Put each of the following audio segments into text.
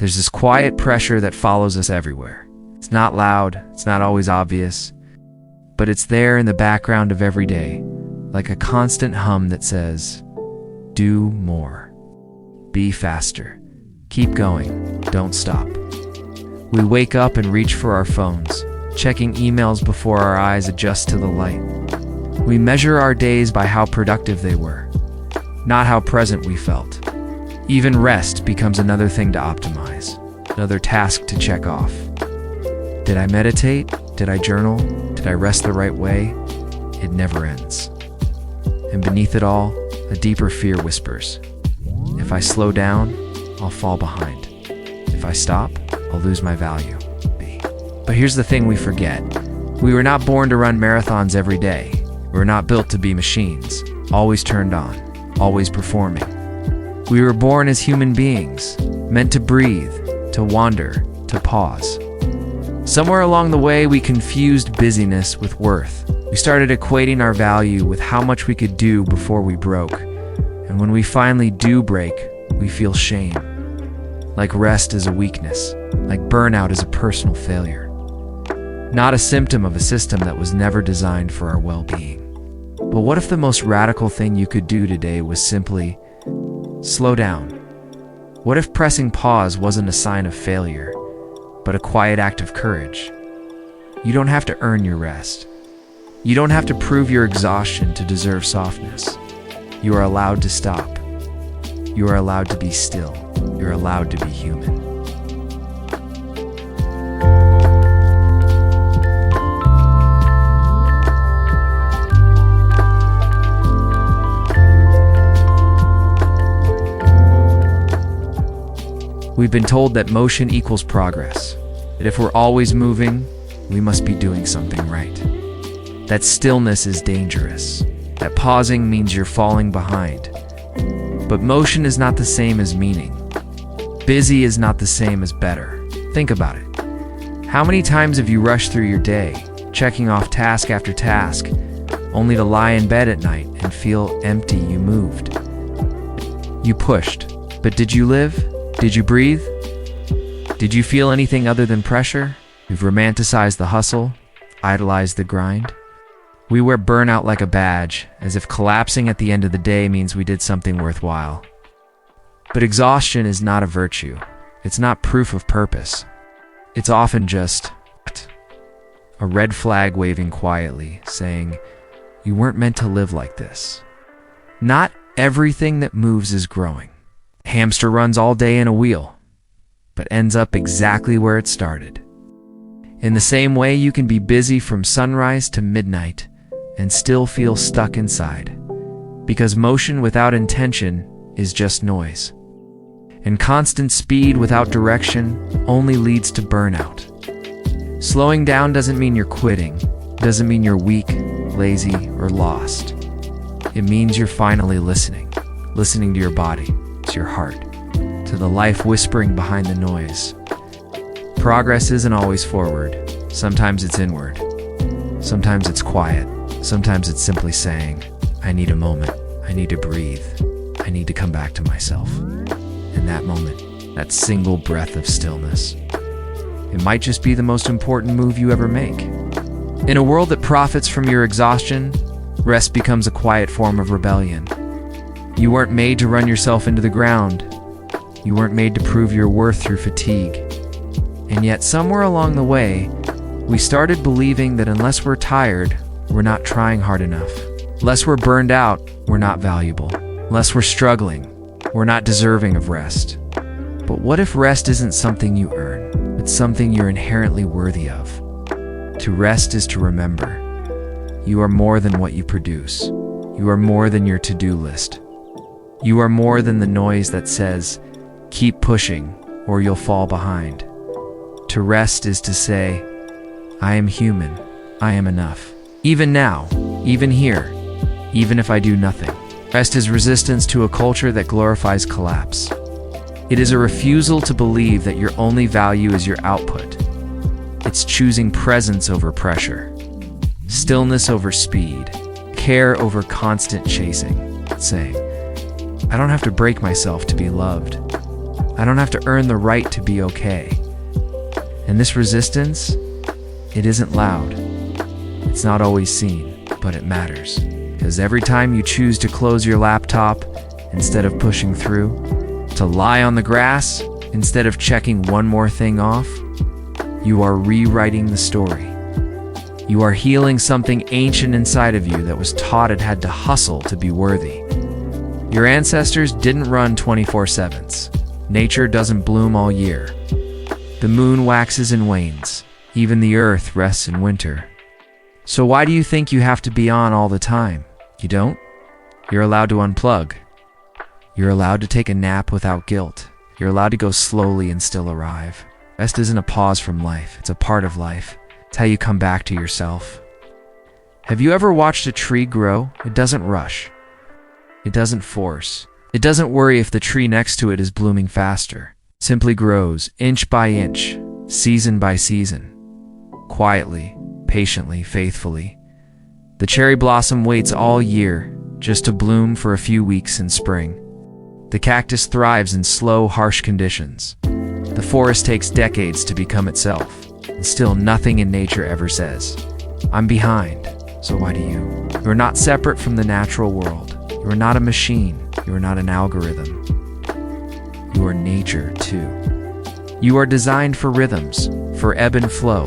There's this quiet pressure that follows us everywhere. It's not loud, it's not always obvious, but it's there in the background of every day, like a constant hum that says, do more, be faster, keep going, don't stop. We wake up and reach for our phones, checking emails before our eyes adjust to the light. We measure our days by how productive they were, not how present we felt. Even rest becomes another thing to optimize, another task to check off. Did I meditate? Did I journal? Did I rest the right way? It never ends. And beneath it all, a deeper fear whispers. If I slow down, I'll fall behind. If I stop, I'll lose my value. But here's the thing we forget. We were not born to run marathons every day. We were not built to be machines, always turned on, always performing. We were born as human beings, meant to breathe, to wander, to pause. Somewhere along the way, we confused busyness with worth. We started equating our value with how much we could do before we broke. And when we finally do break, we feel shame. Like rest is a weakness, like burnout is a personal failure. Not a symptom of a system that was never designed for our well-being. But what if the most radical thing you could do today was simply slow down? What if pressing pause wasn't a sign of failure, but a quiet act of courage? You don't have to earn your rest. You don't have to prove your exhaustion to deserve softness. You are allowed to stop. You are allowed to be still. You're allowed to be human. We've been told that motion equals progress, that if we're always moving, we must be doing something right. That stillness is dangerous, that pausing means you're falling behind. But motion is not the same as meaning. Busy is not the same as better. Think about it. How many times have you rushed through your day, checking off task after task, only to lie in bed at night and feel empty? You moved. You pushed. But did you live? Did you breathe? Did you feel anything other than pressure? We've romanticized the hustle, idolized the grind. We wear burnout like a badge, as if collapsing at the end of the day means we did something worthwhile. But exhaustion is not a virtue. It's not proof of purpose. It's often just a red flag waving quietly, saying, you weren't meant to live like this. Not everything that moves is growing. Hamster runs all day in a wheel, but ends up exactly where it started. In the same way, you can be busy from sunrise to midnight and still feel stuck inside, because motion without intention is just noise. And constant speed without direction only leads to burnout. Slowing down doesn't mean you're quitting, doesn't mean you're weak, lazy, or lost. It means you're finally listening to your body, to your heart, to the life whispering behind the noise. Progress isn't always forward. Sometimes it's inward. Sometimes it's quiet. Sometimes it's simply saying, I need a moment. I need to breathe. I need to come back to myself. In that moment, that single breath of stillness, it might just be the most important move you ever make. In a world that profits from your exhaustion, rest becomes a quiet form of rebellion. You weren't made to run yourself into the ground. You weren't made to prove your worth through fatigue. And yet, somewhere along the way, we started believing that unless we're tired, we're not trying hard enough. Unless we're burned out, we're not valuable. Unless we're struggling, we're not deserving of rest. But what if rest isn't something you earn? It's something you're inherently worthy of. To rest is to remember. You are more than what you produce. You are more than your to-do list. You are more than the noise that says, keep pushing or you'll fall behind. To rest is to say, I am human. I am enough. Even now, even here, even if I do nothing. Rest is resistance to a culture that glorifies collapse. It is a refusal to believe that your only value is your output. It's choosing presence over pressure, stillness over speed, care over constant chasing. It's saying, I don't have to break myself to be loved. I don't have to earn the right to be okay. And this resistance, it isn't loud. It's not always seen, but it matters. Because every time you choose to close your laptop instead of pushing through, to lie on the grass instead of checking one more thing off, you are rewriting the story. You are healing something ancient inside of you that was taught it had to hustle to be worthy. Your ancestors didn't run 24/7s. Nature doesn't bloom all year. The moon waxes and wanes. Even the earth rests in winter. So why do you think you have to be on all the time? You don't? You're allowed to unplug. You're allowed to take a nap without guilt. You're allowed to go slowly and still arrive. Rest isn't a pause from life. It's a part of life. It's how you come back to yourself. Have you ever watched a tree grow? It doesn't rush. It doesn't force. It doesn't worry if the tree next to it is blooming faster. It simply grows, inch by inch, season by season. Quietly, patiently, faithfully. The cherry blossom waits all year just to bloom for a few weeks in spring. The cactus thrives in slow, harsh conditions. The forest takes decades to become itself, and still nothing in nature ever says, "I'm behind, so why do you?" You are not separate from the natural world. You are not a machine. You are not an algorithm. You are nature, too. You are designed for rhythms, for ebb and flow,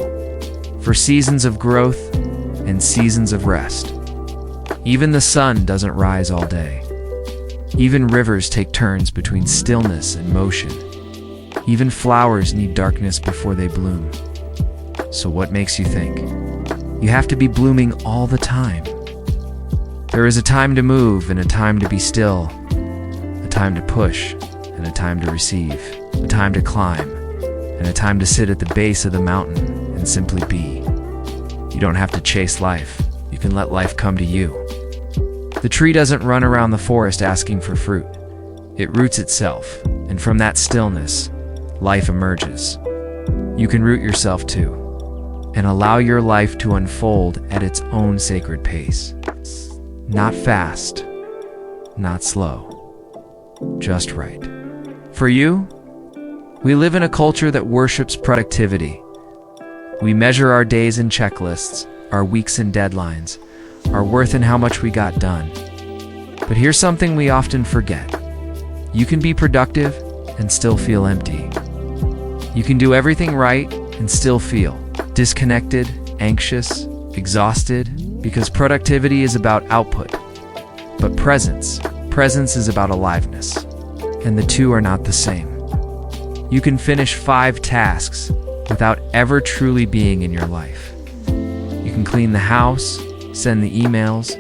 for seasons of growth and seasons of rest. Even the sun doesn't rise all day. Even rivers take turns between stillness and motion. Even flowers need darkness before they bloom. So what makes you think you have to be blooming all the time? There is a time to move and a time to be still, a time to push and a time to receive, a time to climb and a time to sit at the base of the mountain and simply be. You don't have to chase life. You can let life come to you. The tree doesn't run around the forest asking for fruit. It roots itself, and from that stillness, life emerges. You can root yourself too, and allow your life to unfold at its own sacred pace. Not fast, not slow, just right. For you, we live in a culture that worships productivity. We measure our days in checklists, our weeks in deadlines, our worth in how much we got done. But here's something we often forget. You can be productive and still feel empty. You can do everything right and still feel disconnected, anxious, exhausted, because productivity is about output. But presence is about aliveness. And the two are not the same. You can finish 5 tasks without ever truly being in your life. You can clean the house, send the emails,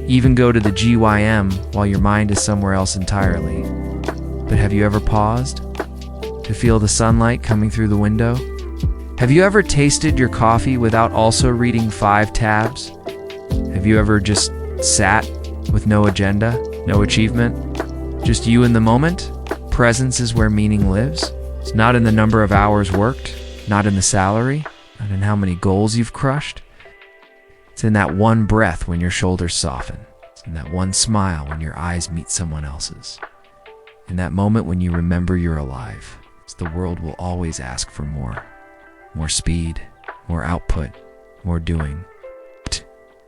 even go to the GYM while your mind is somewhere else entirely. But have you ever paused to feel the sunlight coming through the window? Have you ever tasted your coffee without also reading 5 tabs? Have you ever just sat with no agenda, no achievement, just you in the moment? Presence is where meaning lives. It's not in the number of hours worked, not in the salary, not in how many goals you've crushed. It's in that one breath when your shoulders soften. It's in that one smile when your eyes meet someone else's. In that moment when you remember you're alive. The world will always ask for more. More speed, more output, more doing.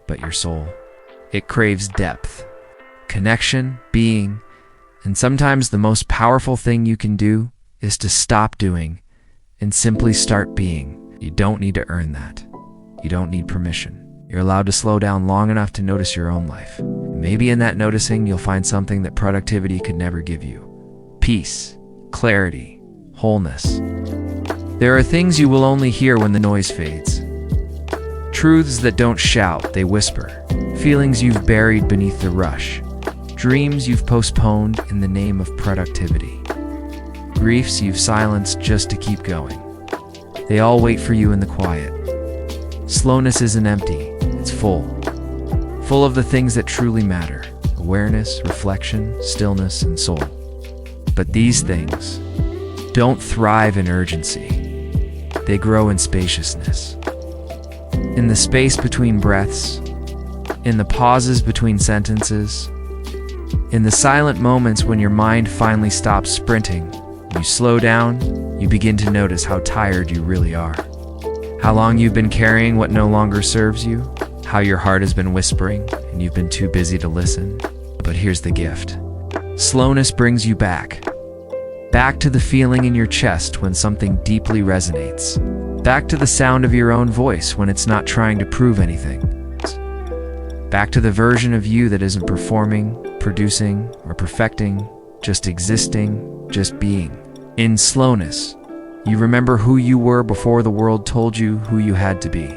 But your soul, it craves depth, connection, being, and sometimes the most powerful thing you can do is to stop doing and simply start being. You don't need to earn that. You don't need permission. You're allowed to slow down long enough to notice your own life. Maybe in that noticing, you'll find something that productivity could never give you. Peace, clarity, wholeness. There are things you will only hear when the noise fades. Truths that don't shout, they whisper. Feelings you've buried beneath the rush. Dreams you've postponed in the name of productivity. Griefs you've silenced just to keep going. They all wait for you in the quiet. Slowness isn't empty, it's full. Full of the things that truly matter. Awareness, reflection, stillness, and soul. But these things don't thrive in urgency. They grow in spaciousness. In the space between breaths, in the pauses between sentences, in the silent moments when your mind finally stops sprinting You slow down, you begin to notice how tired you really are. How long you've been carrying what no longer serves you. How your heart has been whispering and you've been too busy to listen. But here's the gift. Slowness brings you back. Back to the feeling in your chest when something deeply resonates. Back to the sound of your own voice when it's not trying to prove anything. Back to the version of you that isn't performing, producing, or perfecting, just existing, just being. In slowness, you remember who you were before the world told you who you had to be.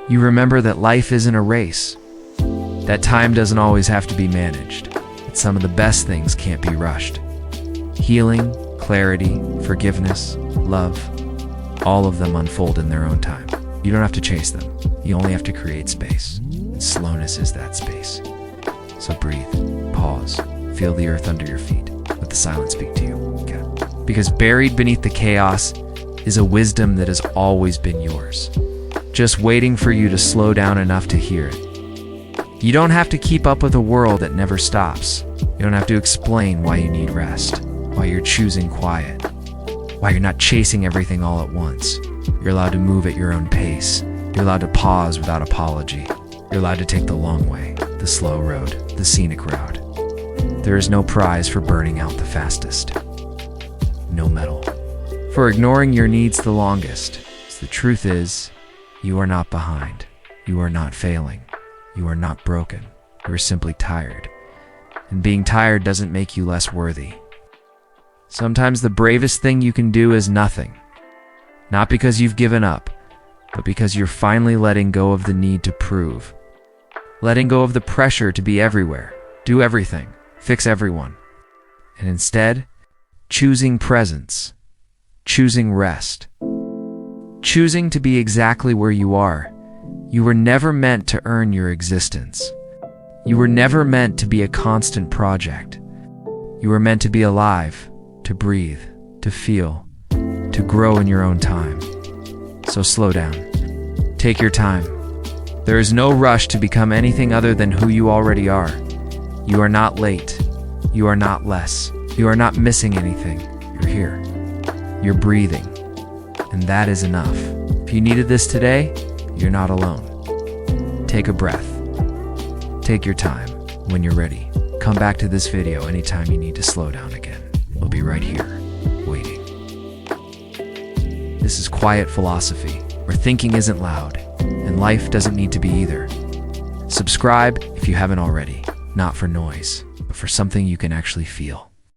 You remember that life isn't a race, that time doesn't always have to be managed, that some of the best things can't be rushed. Healing, clarity, forgiveness, love, all of them unfold in their own time. You don't have to chase them, you only have to create space. And slowness is that space. So breathe, pause, feel the earth under your feet. Let the silence speak to you. Okay. Because buried beneath the chaos is a wisdom that has always been yours, just waiting for you to slow down enough to hear it. You don't have to keep up with a world that never stops. You don't have to explain why you need rest, why you're choosing quiet, why you're not chasing everything all at once. You're allowed to move at your own pace. You're allowed to pause without apology. You're allowed to take the long way, the slow road, the scenic route. There is no prize for burning out the fastest. No medal for ignoring your needs the longest. The truth is, you are not behind. You are not failing. You are not broken. You are simply tired. And being tired doesn't make you less worthy. Sometimes the bravest thing you can do is nothing. Not because you've given up, but because you're finally letting go of the need to prove. Letting go of the pressure to be everywhere, do everything, fix everyone. And instead, choosing presence, choosing rest, choosing to be exactly where you are. You were never meant to earn your existence. You were never meant to be a constant project. You were meant to be alive, to breathe, to feel, to grow in your own time. So slow down. Take your time. There is no rush to become anything other than who you already are. You are not late. You are not less. You are not missing anything. You're here. You're breathing. And that is enough. If you needed this today, you're not alone. Take a breath. Take your time. When you're ready, come back to this video anytime you need to slow down again. We'll be right here, waiting. This is Quiet Philosophy, where thinking isn't loud, and life doesn't need to be either. Subscribe if you haven't already, not for noise, but for something you can actually feel.